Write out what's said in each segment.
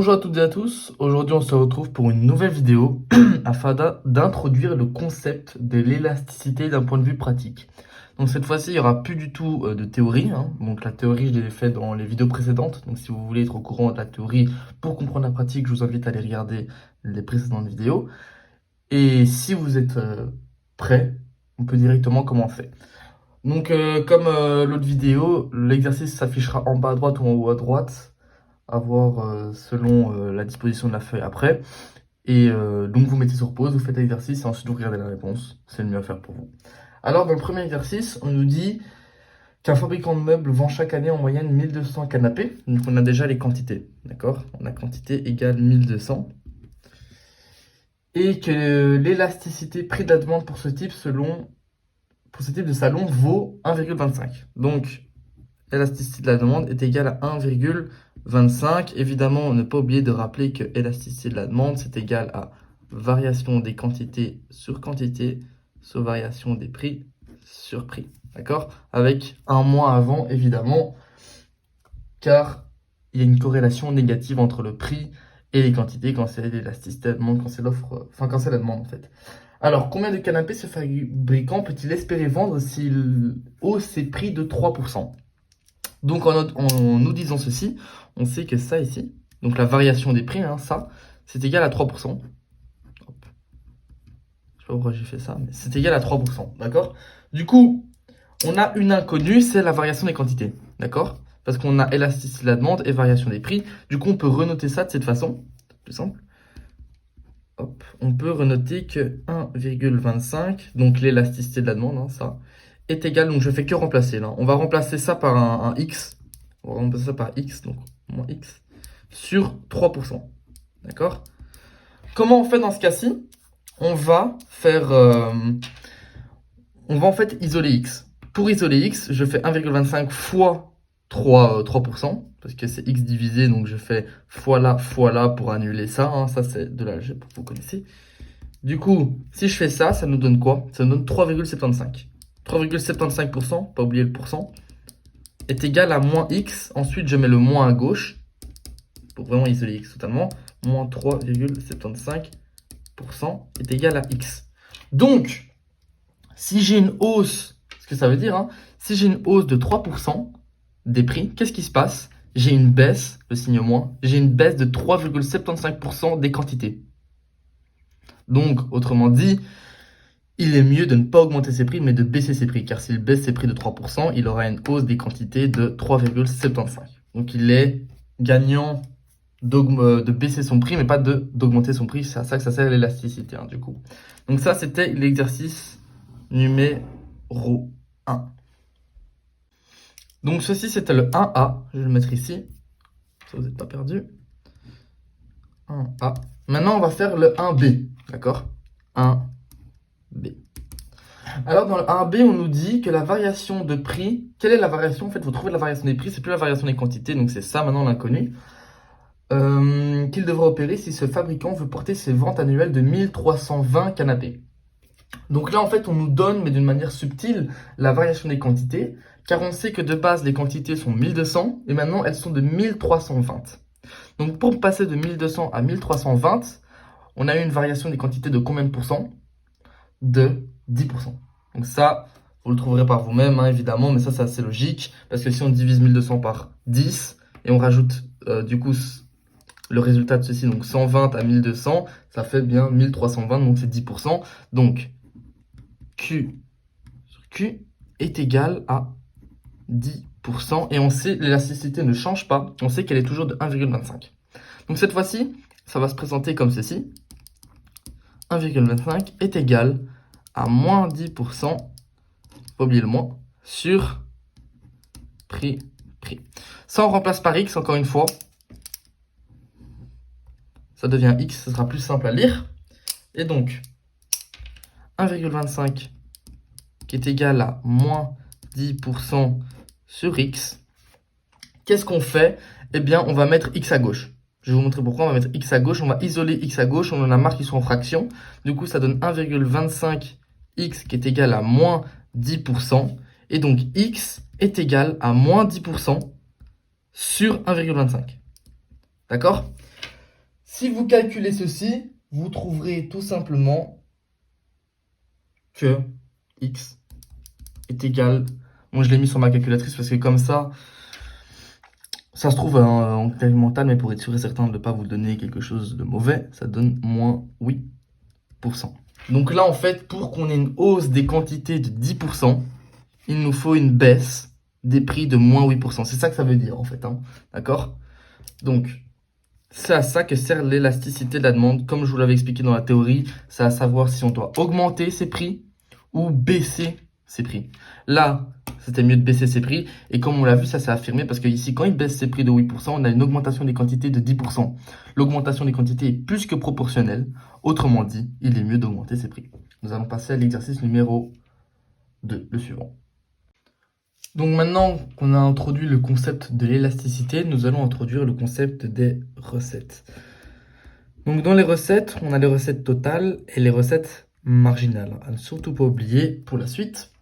Bonjour à toutes et à tous, aujourd'hui on se retrouve pour une nouvelle vidéo afin d'introduire le concept de l'élasticité d'un point de vue pratique. Donc cette fois-ci il n'y aura plus du tout de théorie, donc la théorie je l'ai fait dans les vidéos précédentes, donc si vous voulez être au courant de la théorie pour comprendre la pratique, je vous invite à aller regarder les précédentes vidéos. Et si vous êtes prêts, on peut directement commencer. Donc comme l'autre vidéo, l'exercice s'affichera en bas à droite ou en haut à droite, à voir selon la disposition de la feuille après. Et donc vous mettez sur pause, vous faites l'exercice et ensuite vous regardez la réponse. C'est le mieux à faire pour vous. Alors dans le premier exercice, on nous dit qu'un fabricant de meubles vend chaque année en moyenne 1200 canapés. Donc on a déjà les quantités, d'accord? On a quantité égale 1200. Et que l'élasticité prix de la demande pour ce type de salon vaut 1,25. Donc l'élasticité de la demande est égale à 1,25. Évidemment, ne pas oublier de rappeler que l'élasticité de la demande, c'est égal à variation des quantités sur variation des prix sur prix. D'accord? Avec un mois avant, évidemment, car il y a une corrélation négative entre le prix et les quantités quand c'est l'élasticité de la demande, quand c'est l'offre, quand c'est la demande en fait. Alors, combien de canapés ce fabricant peut-il espérer vendre s'il hausse ses prix de 3%? Donc en nous disant ceci, on sait que ça ici, donc la variation des prix, ça, c'est égal à 3%. Hop. Je sais pas pourquoi j'ai fait ça, mais c'est égal à 3%, d'accord? Du coup, on a une inconnue, c'est la variation des quantités, d'accord? Parce qu'on a élasticité de la demande et variation des prix. Du coup, on peut renoter ça de cette façon, plus simple. Hop. On peut renoter que 1,25, donc l'élasticité de la demande, ça, est égal, donc je fais que remplacer là. On va remplacer ça par un x. On va remplacer ça par x, donc moins x, sur 3%. D'accord? Comment on fait dans ce cas-ci? On va en fait isoler x. Pour isoler x, je fais 1,25 fois 3%, parce que c'est x divisé, donc je fais fois là pour annuler ça. Ça, c'est de l'algèbre, vous connaissez. Du coup, si je fais ça, ça nous donne quoi? Ça nous donne 3,75. 3,75%, pas oublier le pourcent, est égal à moins x. Ensuite, je mets le moins à gauche pour vraiment isoler x totalement. Moins 3,75% est égal à x. Donc, si j'ai une hausse, ce que ça veut dire, si j'ai une hausse de 3% des prix, qu'est-ce qui se passe? J'ai une baisse, le signe moins, j'ai une baisse de 3,75% des quantités. Donc, autrement dit, il est mieux de ne pas augmenter ses prix, mais de baisser ses prix. Car s'il baisse ses prix de 3%, il aura une hausse des quantités de 3,75. Donc, il est gagnant de baisser son prix, mais pas d'augmenter son prix. C'est à ça que ça sert l'élasticité, du coup. Donc, ça, c'était l'exercice numéro 1. Donc, ceci, c'était le 1A. Je vais le mettre ici. Ça, vous n'êtes pas perdu. 1A. Maintenant, on va faire le 1B. D'accord? 1B. Alors, dans le 1B, on nous dit que la variation de prix, quelle est la variation? En fait, vous trouvez la variation des prix, c'est plus la variation des quantités, donc c'est ça maintenant l'inconnu. Qu'il devrait opérer si ce fabricant veut porter ses ventes annuelles de 1320 canapés. Donc là, en fait, on nous donne, mais d'une manière subtile, la variation des quantités, car on sait que de base, les quantités sont 1200, et maintenant, elles sont de 1320. Donc, pour passer de 1200 à 1320, on a eu une variation des quantités de combien de pourcents? De 10%. Donc ça, vous le trouverez par vous-même, évidemment, mais ça, c'est assez logique, parce que si on divise 1200 par 10, et on rajoute, du coup, le résultat de ceci, donc 120 à 1200, ça fait bien 1320, donc c'est 10%. Donc, Q sur Q est égal à 10%, et on sait, l'élasticité ne change pas, on sait qu'elle est toujours de 1,25. Donc cette fois-ci, ça va se présenter comme ceci. 1,25 est égal à moins 10%, pas oublier le moins, sur prix. Ça, on remplace par x, encore une fois. Ça devient x, ce sera plus simple à lire. Et donc, 1,25 qui est égal à moins 10% sur x. Qu'est-ce qu'on fait? Eh bien, on va mettre x à gauche. Je vais vous montrer pourquoi. On va mettre x à gauche. On va isoler x à gauche. On en a marre qu'ils sont en fraction. Du coup, ça donne 1,25x qui est égal à moins 10%. Et donc, x est égal à moins 10% sur 1,25. D'accord? Si vous calculez ceci, vous trouverez tout simplement que x est égal... Bon, je l'ai mis sur ma calculatrice parce que comme ça se trouve en calcul mental, mais pour être sûr et certain de ne pas vous donner quelque chose de mauvais, ça donne moins 8%. Donc là, en fait, pour qu'on ait une hausse des quantités de 10%, il nous faut une baisse des prix de moins 8%. C'est ça que ça veut dire, en fait. Hein. D'accord? Donc, c'est à ça que sert l'élasticité de la demande. Comme je vous l'avais expliqué dans la théorie, c'est à savoir si on doit augmenter ses prix ou baisser ses prix. Là, c'était mieux de baisser ses prix. Et comme on l'a vu, ça s'est affirmé parce que ici, quand il baisse ses prix de 8%, on a une augmentation des quantités de 10%. L'augmentation des quantités est plus que proportionnelle. Autrement dit, il est mieux d'augmenter ses prix. Nous allons passer à l'exercice numéro 2, le suivant. Donc maintenant qu'on a introduit le concept de l'élasticité, nous allons introduire le concept des recettes. Donc dans les recettes, on a les recettes totales et les recettes marginales. À ne surtout pas oublier pour la suite.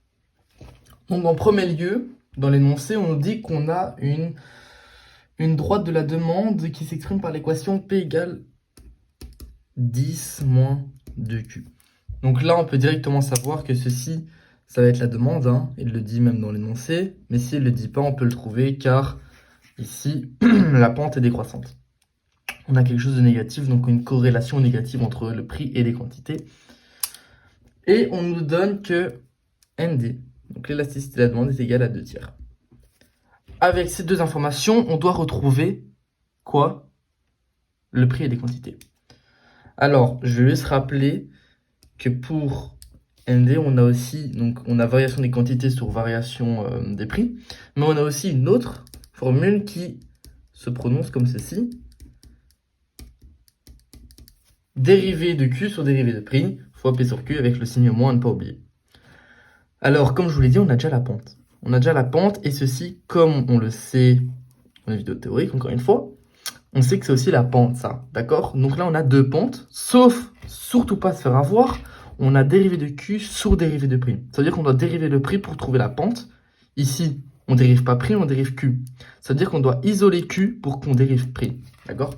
Donc en premier lieu, dans l'énoncé, on nous dit qu'on a une droite de la demande qui s'exprime par l'équation P égale 10 moins 2Q. Donc là, on peut directement savoir que ceci, ça va être la demande. Hein. Il le dit même dans l'énoncé. Mais s'il ne le dit pas, on peut le trouver car ici, la pente est décroissante. On a quelque chose de négatif, donc une corrélation négative entre le prix et les quantités. Et on nous donne que ND, donc l'élasticité de la demande, est égale à 2 tiers. Avec ces deux informations, on doit retrouver quoi? Le prix et les quantités. Alors, je vais juste rappeler que pour ND, on a aussi, donc on a variation des quantités sur variation des prix, mais on a aussi une autre formule qui se prononce comme ceci. Dérivée de Q sur dérivée de prix, fois P sur Q avec le signe moins à ne pas oublier. Alors, comme je vous l'ai dit, on a déjà la pente. On a déjà la pente, et ceci, comme on le sait dans les vidéos théoriques, encore une fois, on sait que c'est aussi la pente, ça, d'accord? Donc là, on a deux pentes, sauf, surtout pas se faire avoir, on a dérivé de Q sur dérivé de prix. Ça veut dire qu'on doit dériver le prix pour trouver la pente. Ici, on dérive pas prix, on dérive Q. Ça veut dire qu'on doit isoler Q pour qu'on dérive prix, d'accord?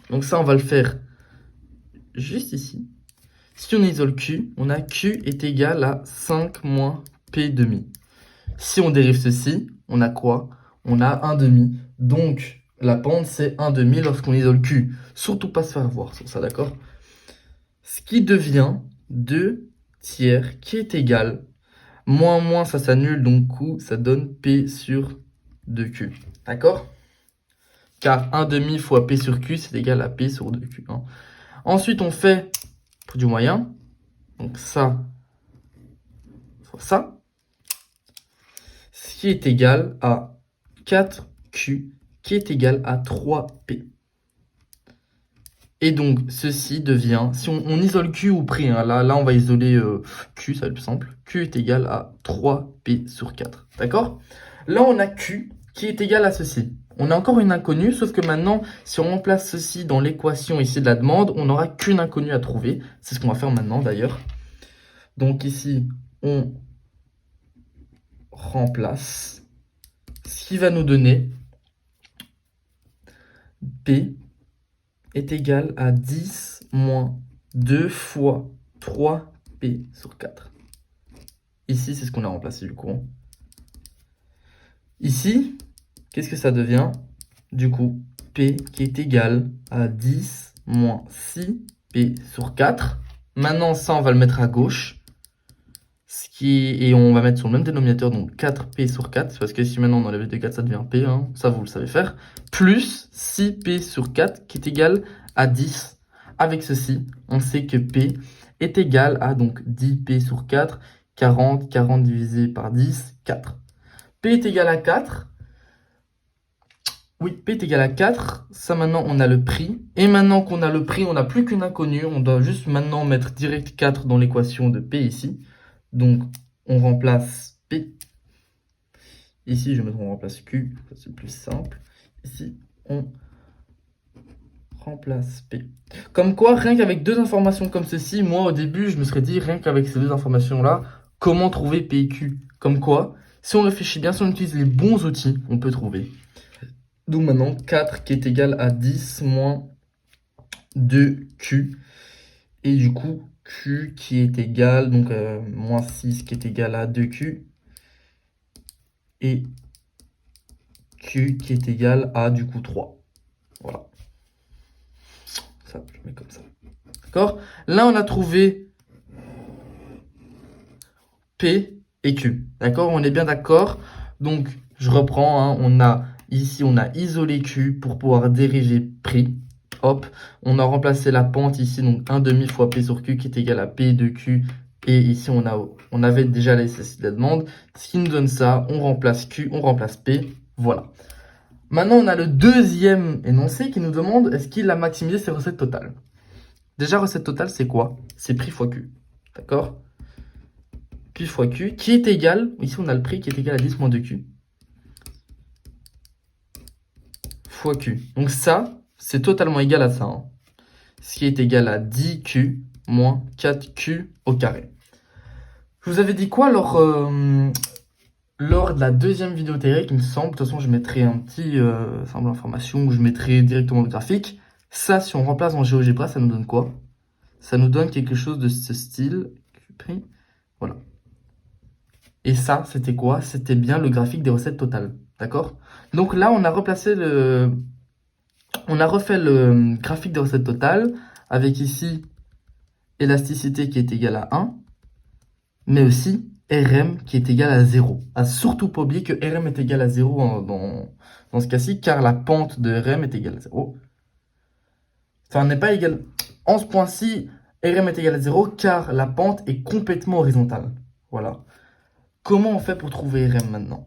Donc ça, on va le faire juste ici. Si on isole Q, on a Q est égal à 5 moins P demi. Si on dérive ceci, on a quoi? On a 1 demi. Donc, la pente, c'est 1 demi lorsqu'on isole Q. Surtout pas se faire voir sur ça, d'accord? Ce qui devient 2 tiers qui est égal. Moins, ça s'annule, donc coup, ça donne P sur 2Q. D'accord? Car 1 demi fois P sur Q, c'est égal à P sur 2Q. Hein. Ensuite, on fait du moyen. Donc ça fois ça. Ce qui est égal à 4Q qui est égal à 3P. Et donc, ceci devient, si on isole Q ou prix, hein, là on va isoler Q, ça va être plus simple. Q est égal à 3P sur 4. D'accord? Là, on a Q qui est égal à ceci. On a encore une inconnue, sauf que maintenant, si on remplace ceci dans l'équation ici de la demande, on n'aura qu'une inconnue à trouver. C'est ce qu'on va faire maintenant d'ailleurs. Donc ici, on remplace, ce qui va nous donner P est égal à 10 moins 2 fois 3P sur 4. Ici, c'est ce qu'on a remplacé du coup. Ici, qu'est-ce que ça devient? Du coup, P qui est égal à 10 moins 6P sur 4. Maintenant, ça, on va le mettre à gauche. Et on va mettre sur le même dénominateur, donc 4P sur 4. Parce que si maintenant on enlève les 2 4, ça devient P. Hein, ça, vous le savez faire. Plus 6P sur 4 qui est égal à 10. Avec ceci, on sait que P est égal à donc 10P sur 4. 40, 40 divisé par 10, 4. P est égal à 4. Oui, P est égal à 4. Ça, maintenant, on a le prix. Et maintenant qu'on a le prix, on n'a plus qu'une inconnue. On doit juste maintenant mettre direct 4 dans l'équation de P ici. Donc, on remplace P. Ici, je vais mettre on remplace Q. C'est plus simple. Ici, on remplace P. Comme quoi, rien qu'avec deux informations comme ceci, moi, au début, je me serais dit, rien qu'avec ces deux informations-là, comment trouver P et Q? Comme quoi, si on réfléchit bien, si on utilise les bons outils, on peut trouver. Donc maintenant, 4 qui est égal à 10 moins 2Q. Et du coup, Q qui est égal, donc moins 6 qui est égal à 2Q. Et Q qui est égal à du coup 3. Voilà. Ça, je mets comme ça. D'accord? Là, on a trouvé P et Q. D'accord? On est bien d'accord. Donc, je reprends. Hein, ici, on a isolé Q pour pouvoir dériver prix. Hop. On a remplacé la pente ici. Donc, 1 demi fois P sur Q qui est égal à P de Q. Et ici, on avait déjà l'élasticité de la demande. Ce qui nous donne ça, on remplace Q, on remplace P. Voilà. Maintenant, on a le deuxième énoncé qui nous demande est-ce qu'il a maximisé ses recettes totales. Déjà, recette totale, c'est quoi? C'est prix fois Q. D'accord? Q fois Q, qui est égal, ici on a le prix qui est égal à 10 moins 2Q, fois Q. Donc ça, c'est totalement égal à ça. Hein. Ce qui est égal à 10Q moins 4Q au carré. Je vous avais dit quoi lors de la deuxième vidéo théorique, il me semble. De toute façon, je mettrai un petit symbole d'information où je mettrai directement le graphique. Ça, si on remplace en GeoGebra, ça nous donne quoi? Ça nous donne quelque chose de ce style. Voilà. Et ça, c'était quoi? C'était bien le graphique des recettes totales. D'accord? Donc là, on a refait le graphique des recettes totales avec ici élasticité qui est égale à 1, mais aussi RM qui est égal à 0. À surtout pas oublier que RM est égal à 0 dans ce cas-ci, car la pente de RM est égale à 0. Enfin, n'est pas égal. En ce point-ci, RM est égal à 0 car la pente est complètement horizontale. Voilà. Comment on fait pour trouver RM maintenant?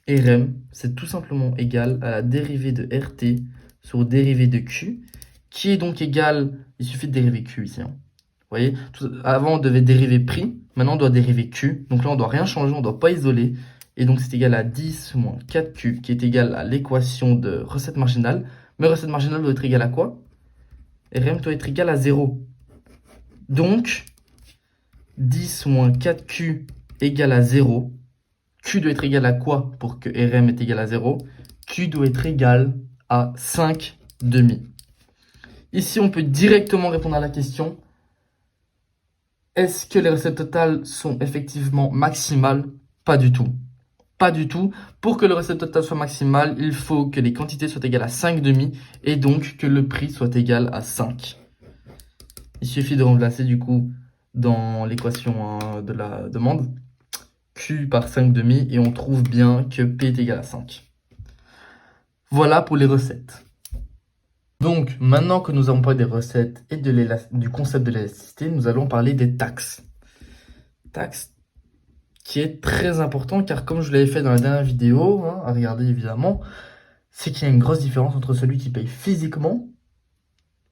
RM, c'est tout simplement égal à la dérivée de RT sur dérivée de Q, qui est donc égal, il suffit de dériver Q ici. Hein. Vous voyez, avant on devait dériver prix, maintenant on doit dériver Q, donc là on ne doit rien changer, on ne doit pas isoler, et donc c'est égal à 10 moins 4Q, qui est égal à l'équation de recette marginale, mais recette marginale doit être égale à quoi? RM doit être égal à 0. Donc, 10 moins 4Q égale à 0. Q doit être égal à quoi pour que RM est égal à 0? Q doit être égal à 5 demi. Ici, on peut directement répondre à la question. Est-ce que les recettes totales sont effectivement maximales? Pas du tout. Pas du tout. Pour que le recette total soit maximal, il faut que les quantités soient égales à 5 demi et donc que le prix soit égal à 5. Il suffit de remplacer du coup dans l'équation de la demande Q par 5 demi et on trouve bien que P est égal à 5. Voilà pour les recettes. Donc, maintenant que nous avons parlé des recettes et du concept de l'élasticité, nous allons parler des taxes. Taxes qui est très important car comme je l'avais fait dans la dernière vidéo, hein, à regarder évidemment, c'est qu'il y a une grosse différence entre celui qui paye physiquement.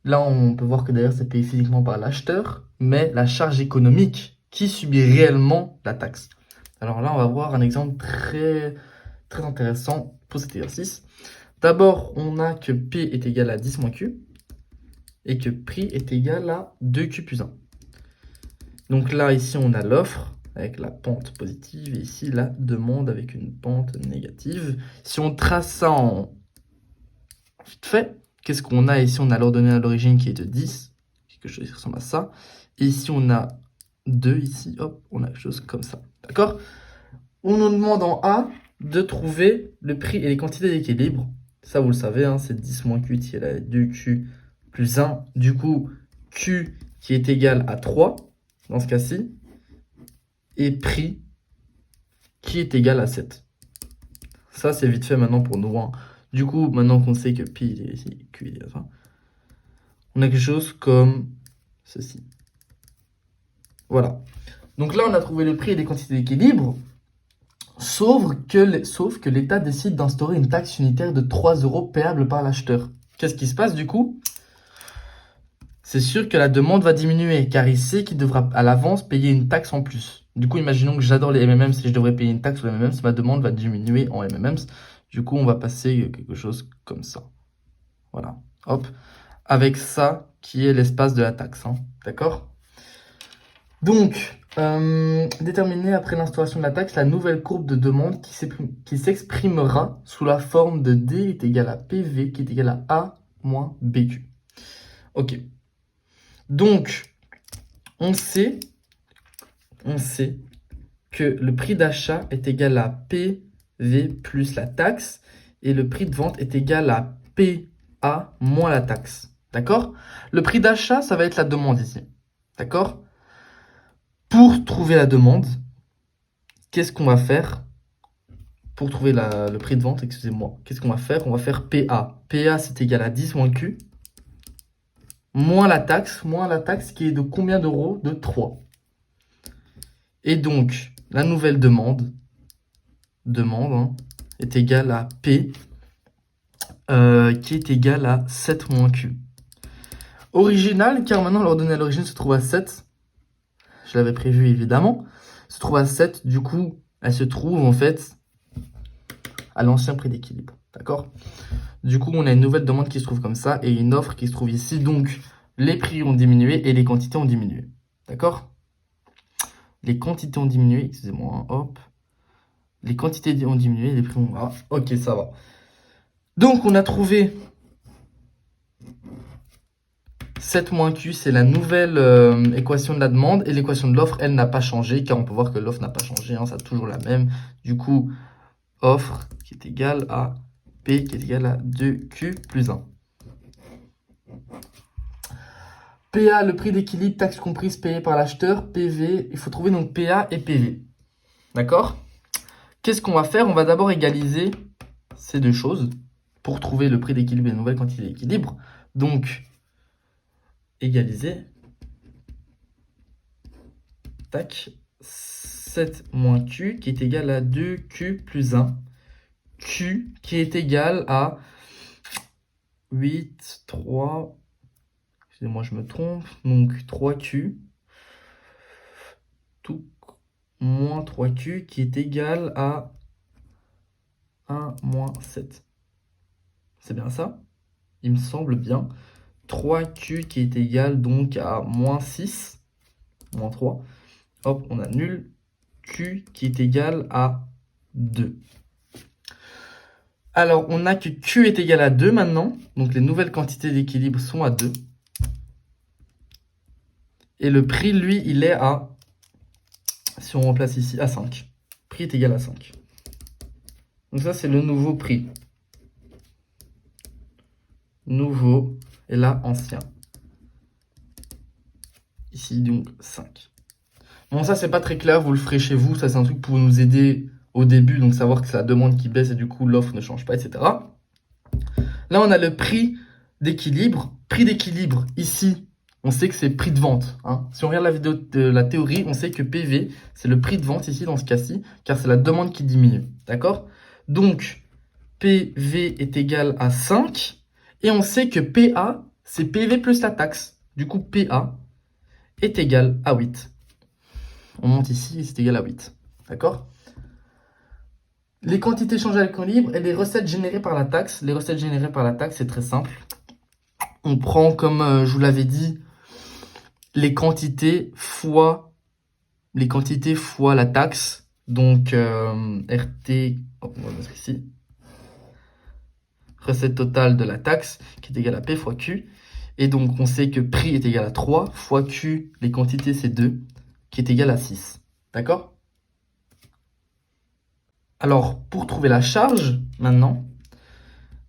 Là, on peut voir que d'ailleurs c'est payé physiquement par l'acheteur, mais la charge économique qui subit réellement la taxe. Alors là, on va voir un exemple très, très intéressant pour cet exercice. D'abord, on a que P est égal à 10 moins Q et que prix est égal à 2Q plus 1. Donc là, ici, on a l'offre avec la pente positive et ici, la demande avec une pente négative. Si on trace ça en vite fait, qu'est-ce qu'on a ici? On a l'ordonnée à l'origine qui est de 10, quelque chose qui ressemble à ça. Et ici, on a 2, ici, hop, on a quelque chose comme ça. D'accord? On nous demande en A de trouver le prix et les quantités d'équilibre. Ça, vous le savez, hein, c'est 10 moins Q qui est là, 2Q plus 1. Du coup, Q qui est égal à 3, dans ce cas-ci, et prix qui est égal à 7. Ça, c'est vite fait maintenant pour nous. Hein. Du coup, maintenant qu'on sait que pi est ici, Q est à 20, on a quelque chose comme ceci. Voilà. Donc là, on a trouvé le prix et les quantités d'équilibre. Sauf que l'État décide d'instaurer une taxe unitaire de 3 € payable par l'acheteur. Qu'est-ce qui se passe du coup? C'est sûr que la demande va diminuer, car il sait qu'il devra à l'avance payer une taxe en plus. Du coup, imaginons que j'adore les MMMs et je devrais payer une taxe sur les MMMs, ma demande va diminuer en MMMs. Du coup, on va passer quelque chose comme ça. Voilà, hop. Avec ça, qui est l'espace de la taxe, hein. D'accord? Donc, déterminer après l'instauration de la taxe la nouvelle courbe de demande qui s'exprimera sous la forme de D est égal à PV qui est égal à A moins BQ. Ok. Donc, on sait que le prix d'achat est égal à PV plus la taxe et le prix de vente est égal à PA moins la taxe. D'accord? Le prix d'achat, ça va être la demande ici. D'accord? Pour trouver la demande, qu'est-ce qu'on va faire? Pour trouver le prix de vente, excusez-moi, qu'est-ce qu'on va faire? On va faire PA. PA, c'est égal à 10 moins Q, moins la taxe qui est de combien d'euros? De 3. Et donc, la nouvelle demande hein, est égale à P, qui est égal à 7 moins Q. Original, car maintenant l'ordonnée à l'origine se trouve à 7. Je l'avais prévu évidemment. Se trouve à 7, du coup, elle se trouve en fait à l'ancien prix d'équilibre. D'accord? Du coup, on a une nouvelle demande qui se trouve comme ça et une offre qui se trouve ici. Donc, les prix ont diminué et les quantités ont diminué. D'accord? Les quantités ont diminué, excusez-moi, hop. Les quantités ont diminué, les prix ont... Ah, ok, ça va. Donc, on a trouvé 7 moins Q, c'est la nouvelle équation de la demande. Et l'équation de l'offre, elle n'a pas changé, car on peut voir que l'offre n'a pas changé, hein, c'est toujours la même. Du coup, offre qui est égale à P qui est égal à 2Q plus 1. PA, le prix d'équilibre, taxe comprise payée par l'acheteur. PV, il faut trouver donc PA et PV. D'accord? Qu'est-ce qu'on va faire? On va d'abord égaliser ces deux choses pour trouver le prix d'équilibre et la nouvelle quantité d'équilibre. Donc, égaliser. Tac. 7 moins Q qui est égal à 2Q plus 1. Q qui est égal à 8, 3... Excusez-moi, je me trompe. Donc, 3Q. Tout moins 3Q qui est égal à 1 moins 7. C'est bien ça? Il me semble bien. 3Q qui est égal donc à moins 6, moins 3. Hop, on annule. Q qui est égal à 2. Alors, on a que Q est égal à 2 maintenant. Donc, les nouvelles quantités d'équilibre sont à 2. Et le prix, lui, il est à, si on remplace ici, à 5. Prix est égal à 5. Donc ça, c'est le nouveau prix. Nouveau, et là, ancien. Ici, donc, 5. Bon, ça, c'est pas très clair, vous le ferez chez vous. Ça, c'est un truc pour nous aider au début, donc savoir que c'est la demande qui baisse et du coup, l'offre ne change pas, etc. Là, on a le prix d'équilibre. Prix d'équilibre, ici, on sait que c'est prix de vente. Hein. Si on regarde la vidéo de la théorie, on sait que PV, c'est le prix de vente ici, dans ce cas-ci, car c'est la demande qui diminue. D'accord? Donc, PV est égal à 5. Et on sait que PA, c'est PV plus la taxe. Du coup, PA est égal à 8. On monte ici et c'est égal à 8. D'accord? Les quantités changées à l'équilibre et les recettes générées par la taxe. Les recettes générées par la taxe, c'est très simple. On prend, comme je vous l'avais dit, les quantités fois la taxe. Donc, RT, on va le mettre ici. Recette totale de la taxe qui est égale à P fois Q. Et donc, on sait que prix est égal à 3 fois Q, les quantités, c'est 2, qui est égal à 6. D'accord? Alors, pour trouver la charge, maintenant,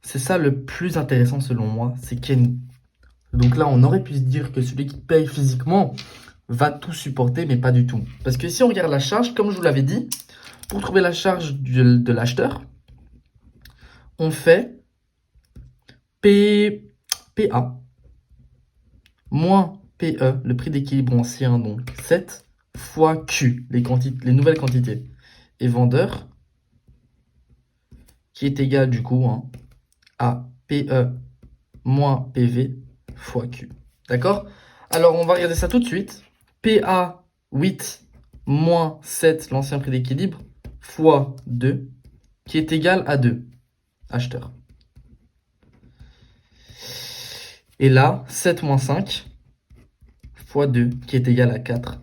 c'est ça le plus intéressant selon moi, c'est qu'il y a une... Donc là, on aurait pu se dire que celui qui paye physiquement va tout supporter, mais pas du tout. Parce que si on regarde la charge, comme je vous l'avais dit, pour trouver la charge de l'acheteur, on fait PA moins PE, le prix d'équilibre ancien, donc 7, fois Q, les nouvelles quantités. Et vendeur, qui est égal du coup à PE moins PV fois Q. D'accord? Alors, on va regarder ça tout de suite. PA 8 moins 7, l'ancien prix d'équilibre, fois 2, qui est égal à 2. Acheteur. Et là, 7 moins 5, fois 2, qui est égal à 4.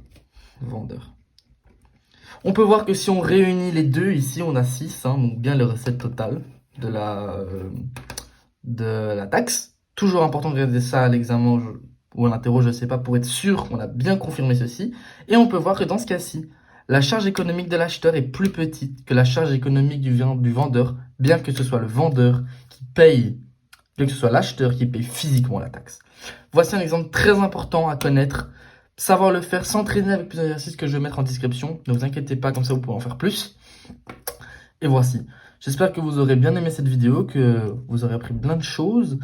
Vendeur. On peut voir que si on réunit les deux, ici, on a 6, donc bien les recettes totales de la taxe. Toujours important de regarder ça à l'examen ou à l'interro, je ne sais pas, pour être sûr qu'on a bien confirmé ceci. Et on peut voir que dans ce cas-ci, la charge économique de l'acheteur est plus petite que la charge économique du vendeur, bien que ce soit le vendeur qui paye, bien que ce soit l'acheteur qui paye physiquement la taxe. Voici un exemple très important à connaître. Savoir le faire, s'entraîner avec plusieurs exercices que je vais mettre en description. Ne vous inquiétez pas, comme ça vous pouvez en faire plus. Et voici. J'espère que vous aurez bien aimé cette vidéo, que vous aurez appris plein de choses.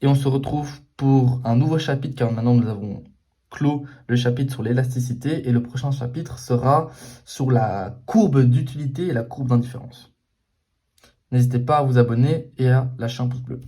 Et on se retrouve pour un nouveau chapitre, car maintenant nous avons clos le chapitre sur l'élasticité. Et le prochain chapitre sera sur la courbe d'utilité et la courbe d'indifférence. N'hésitez pas à vous abonner et à lâcher un pouce bleu.